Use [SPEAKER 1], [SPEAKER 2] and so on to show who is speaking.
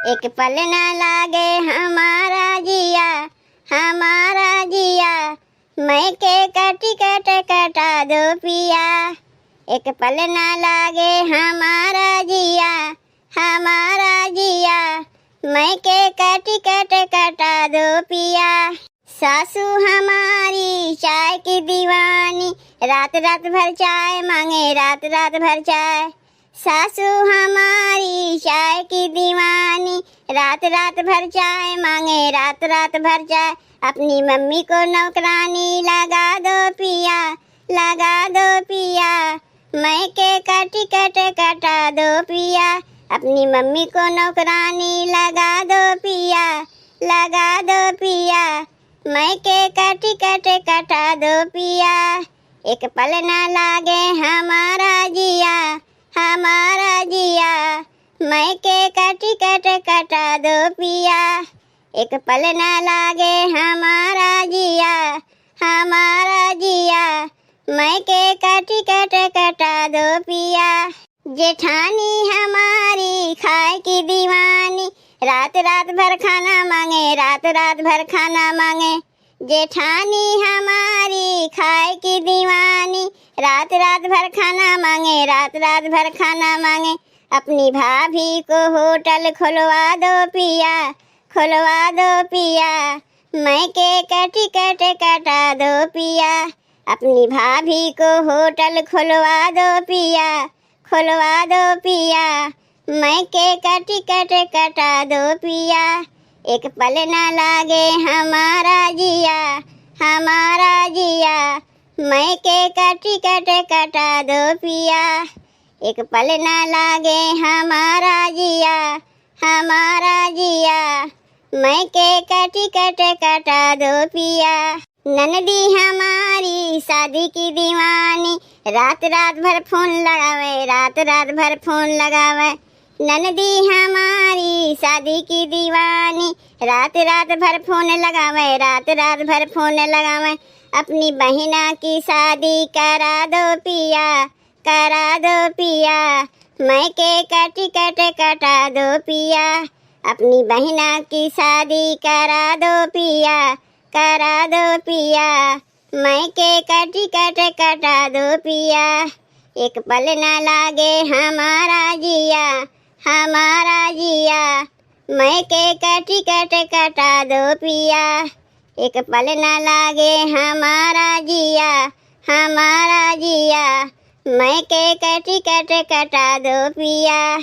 [SPEAKER 1] एक पल ना लागे हमारा जिया, हमारा जिया, मैं के कटी कट कटा दो पिया। एक पल ना लागे हमारा जिया, हमारा जिया, मैं के कटी कट कटा दो पिया। सासू हमारी चाय की दीवानी, रात रात भर चाय मांगे, रात रात भर चाय। सासू हमारी चाय की दीवानी, रात रात भर चाय मांगे, रात रात भर चाय। अपनी मम्मी को नौकरानी लगा दो पिया, लगा दो पिया, मैं के कटी कट कटा दो पिया। अपनी मम्मी को नौकरानी लगा दो पिया, लगा दो पिया, मैं के कटी कट कटा दो पिया। एक पल ना लागे हमारा जिया, हमारा जिया, मैं के कटी कट कटा दो पिया। एक पल ना लागे हमारा जिया, हमारा जिया, मैं के कटी कट कटा दो पिया। जेठानी हमारी खाए की दीवानी, रात रात भर खाना मांगे, रात रात भर खाना मांगे। जेठानी हमारी खाए की दीवानी, रात रात भर खाना मांगे, रात रात भर खाना मांगे। अपनी भाभी को होटल खुलवा दो पिया, खुलवा दो पिया, मैं के कटी कट कटा दो पिया। अपनी भाभी को होटल खुलवा दो पिया, खुलवा दो पिया, मैं के कटी कट कटा दो पिया। एक पल ना लागे हमारा जिया, हमारा जिया, मैं के कटी कट कटा दो पिया। एक पल ना लागे हमारा जिया, हमारा जिया, मैं के कटी कट कटा दो पिया। ननदी हमारी शादी की दीवानी, रात रात भर फोन लगावे, रात रात भर फोन लगावे। ननदी हमारी शादी की दीवानी, रात रात भर फोन लगावे, रात रात भर फोन लगावे। अपनी बहिना की शादी करा दो पिया, करा दो पिया, मैं के कटी कट कटा दो पिया। अपनी बहिना की शादी करा दो पिया, करा दो पिया, मैं के कटी कट कटा दो पिया। एक पल ना लागे हमारा जिया, हमारा जिया, मैं के कटी कट कटा दो पिया। एक पल ना लागे हमारा जिया, हमारा जिया, मैं के कटी कट कटा दो पिया।